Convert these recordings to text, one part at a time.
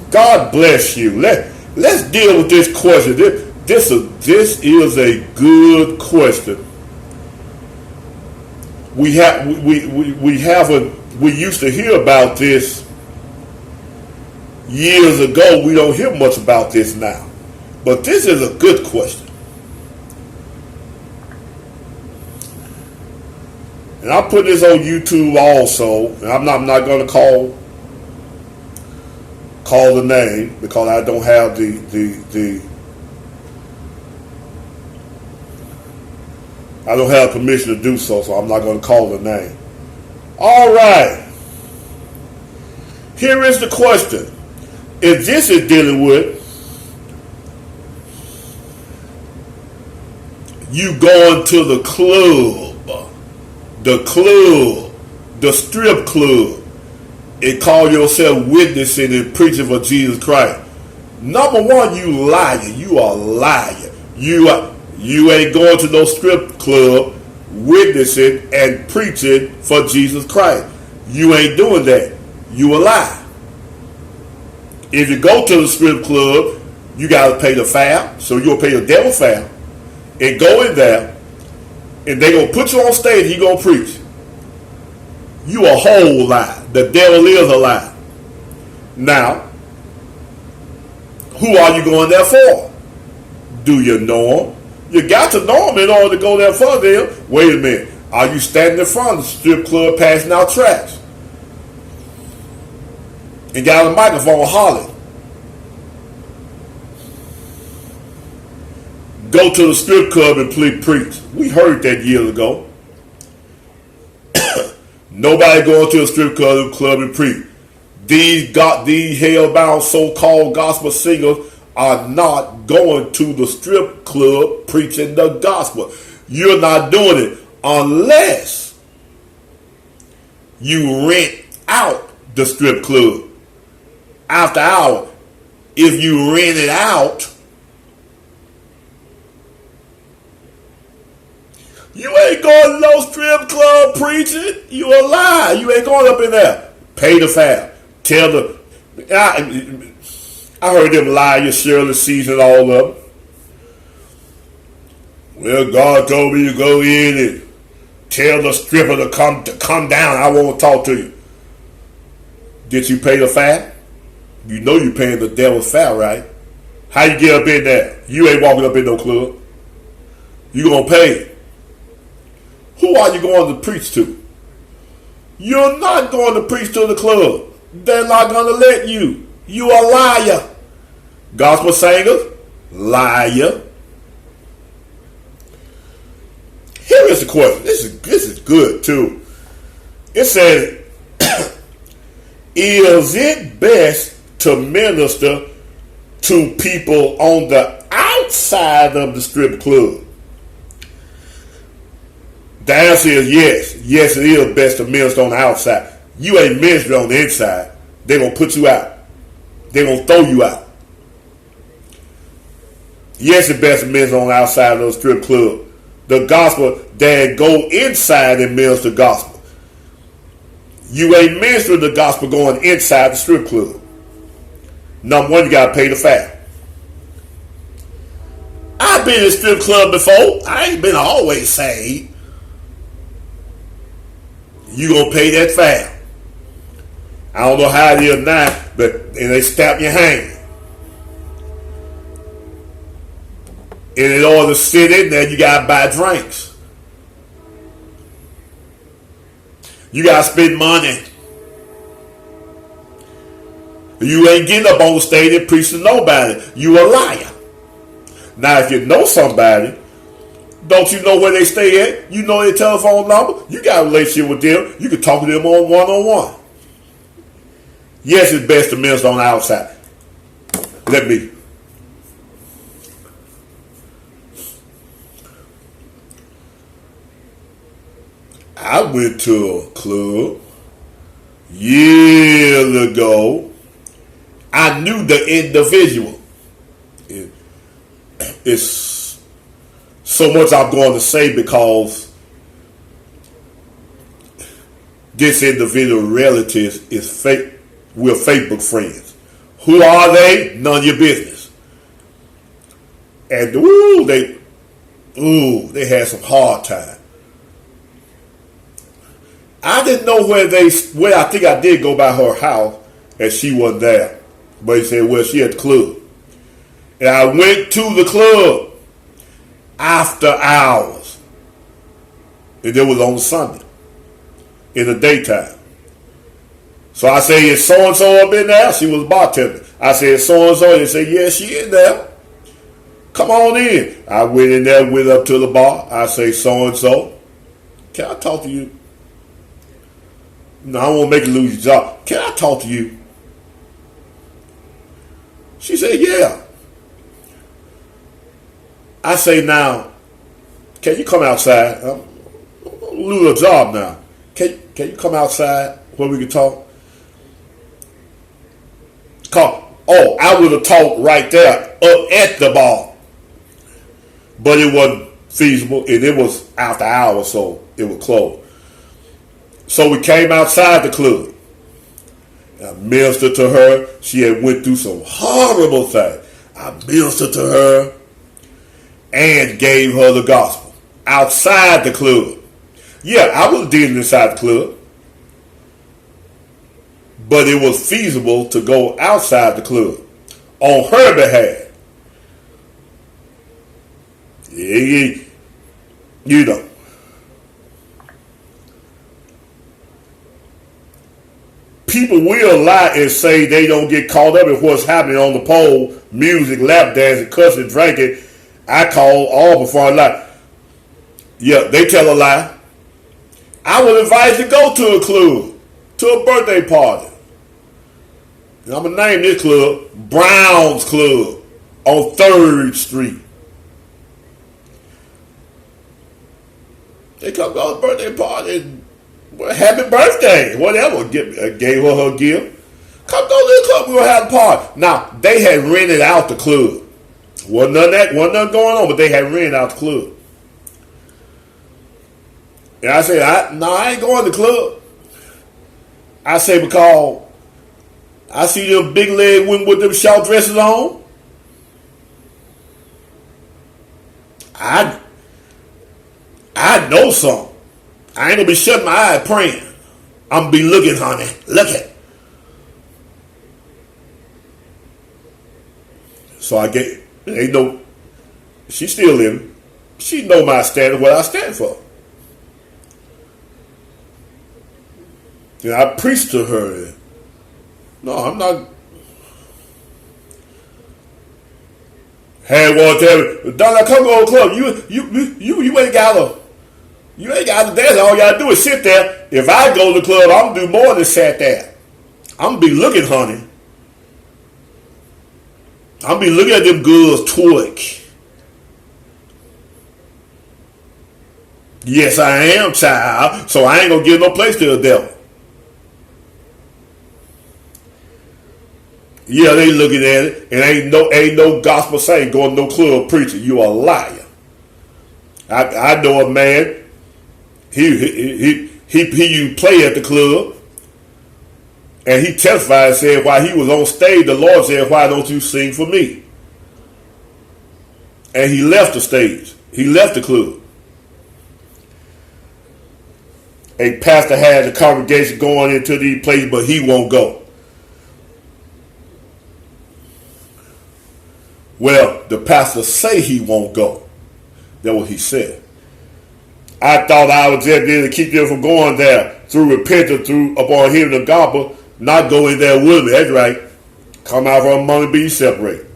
God bless you. Let's deal with this question. This is a good question. We used to hear about this years ago. We don't hear much about this now, but this is a good question. And I'll put this on YouTube also. And I'm not going to call the name because I don't have the I don't have permission to do so, so I'm not going to call the name. All right. Here is the question. If this is dealing with you going to the strip club, and call yourself witnessing and preaching for Jesus Christ. Number one, you liar. You are a liar. You ain't going to no strip club witnessing and preaching for Jesus Christ. You ain't doing that. You a lie. If you go to the strip club, you got to pay the fare. So you'll pay the devil fare and go in there, and they gonna put you on stage and you gonna preach. You a whole lie. The devil is a lie. Now, who are you going there for? Do you know him? You got to know him in order to go there for them. Wait a minute. Are you standing in front of the strip club passing out tracts? And got a microphone hollering? Go to the strip club and preach. We heard that years ago. Nobody going to a strip club and preach. These hell-bound so-called gospel singers are not going to the strip club preaching the gospel. You're not doing it unless you rent out the strip club after hour. If you rent it out, you ain't going to no strip club preaching. You a lie. You ain't going up in there. Pay the fare. Tell the... I heard them lie, your Shirley season, all of them. Well, God told me to go in and tell the stripper to come down. I won't talk to you. Did you pay the fare? You know you paying the devil's fare, right? How you get up in there? You ain't walking up in no club. You gonna pay. Who are you going to preach to? You're not going to preach to the club. They're not going to let you. You a liar. Gospel singers, liar. Here is the question. This is good too. It says, is it best to minister to people on the outside of the strip club? The answer is yes. Yes, it is best to minister on the outside. You ain't ministering on the inside. They're going to put you out. They're going to throw you out. Yes, it's best to minister on the outside of the strip club. The gospel, they go inside and minister the gospel. You ain't ministering the gospel going inside the strip club. Number one, you got to pay the fare. I've been in a strip club before. I ain't been always saved. You gonna pay that fare. I don't know how it is now, but and they stamp your hand. And in order to sit in there, you gotta buy drinks. You gotta spend money. You ain't getting up on the stage and preaching to nobody. You a liar. Now, if you know somebody, don't you know where they stay at? You know their telephone number? You got a relationship with them. You can talk to them on one-on-one. Yes, it's best to minister on the outside. I went to a club years ago. I knew the individual. It's so much I'm going to say because this individual relative is fake. We're Facebook friends. Who are they? None of your business. And they had some hard time. I didn't know where I think I did go by her house and she wasn't there. But he said, well, she at the club. And I went to the club after hours. And it was on Sunday. In the daytime. So I said, is so-and-so up in there? She was a bartender. I said, so-and-so. They said, yeah, she in there. Come on in. I went in there, went up to the bar. I say, so-and-so, can I talk to you? No, I won't make you lose your job. Can I talk to you? She said, yeah. I say, now, can you come outside? I'm lose a job now. Can you come outside where we can talk? I would have talked right there up at the bar. But it wasn't feasible, and it was after hours, so it was closed. So we came outside the club. I ministered to her. She had went through some horrible things. I ministered to her and gave her the gospel outside the club. Yeah, I was dealing inside the club. But it was feasible to go outside the club on her behalf. You know. People will lie and say they don't get caught up in what's happening on the pole, music, lap dancing, cussing, drinking. I call all before I lie. Yeah, they tell a lie. I was invited to go to a club, to a birthday party. And I'm going to name this club Brown's Club on 3rd Street. They come to a birthday party and well, happy birthday, whatever. Gave her her gift. Come to this club, we're going to have a party. Now, they had rented out the club. Wasn't nothing going on, but they had rented out the club. And I said, I ain't going to the club. I say, because I see them big leg women with them short dresses on. I know something. I ain't gonna be shutting my eye praying. I'm gonna be looking, honey. Look it. So I get, ain't no, she still living. She know my standard, what I stand for. And I preached to her. No, I'm not. Had one tell me, Donna, come go to the club. You ain't gotta. You ain't got to dance. All you got to do is sit there. If I go to the club, I'm going to do more than sit there. I'm going to be looking, honey. I'm going to be looking at them girls twerk. Yes, I am, child. So I ain't going to give no place to the devil. Yeah, they looking at it. And ain't no gospel saint going to no club preaching. You a liar. I know a man. He used to play at the club, and he testified and said while he was on stage, the Lord said, why don't you sing for me? And he left the stage. He left the club. A pastor had the congregation going into these places, but he won't go. Well, the pastor say he won't go. That's what he said. I thought I was just there to keep them from going there through repentance, upon hearing the gospel, not go in there with me. That's right. Come out from among and be separated.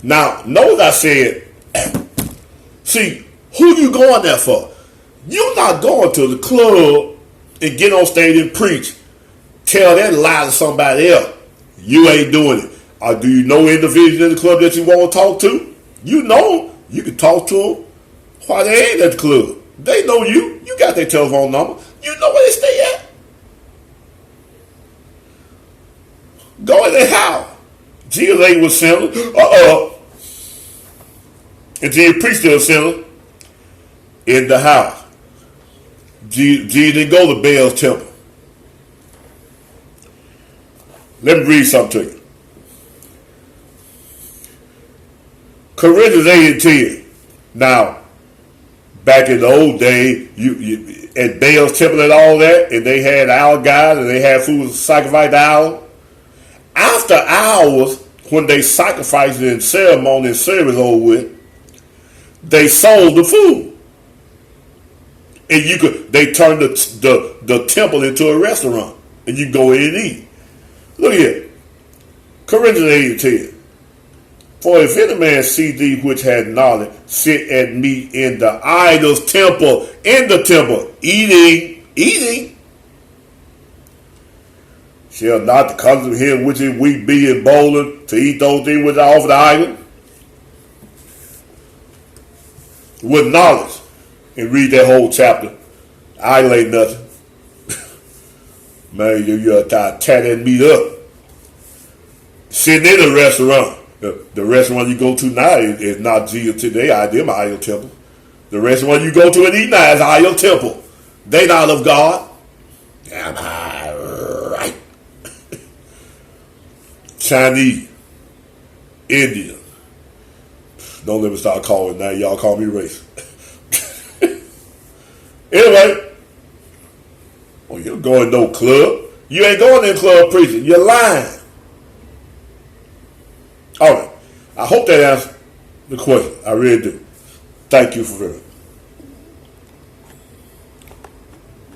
Now, notice I said, see, who you going there for? You're not going to the club and get on stage and preach. Tell that lie to somebody else. You ain't doing it. Or do you know individuals in the club that you want to talk to? You know, you can talk to them. Why they ain't at the club? They know you. You got their telephone number. You know where they stay at. Go in their house. Jesus ain't with sinners. And Jesus preached to a sinner in the house. Jesus didn't go to Baal's temple. Let me read something to you. Corinthians 8 and 10. Now, back in the old days, you at Baal's temple and all that, and they had our guys and they had food sacrificed to owl. After hours, when they sacrificed in ceremony and service over with, they sold the food. And they turned the temple into a restaurant. And you go in and eat. Look here. Corinthians 8 and 10. For if any man see thee which had knowledge, sit at meat in the idol's temple, eating, shall not the custom of him which is weak be emboldened to eat those things which are offered to idol? With knowledge. And read that whole chapter. Idol ain't nothing. Man, you tear that meat up. Sitting in a restaurant. The restaurant you go to now is not Jesus today. I them idol temple. The restaurant you go to and eat now is idol temple. They not of God. Am I right? Chinese, Indian. Don't let me start calling now. Y'all call me racist. Anyway, well, you don't go in no club. You ain't going in club preaching. You're lying. All right. I hope that answers the question. I really do. Thank you for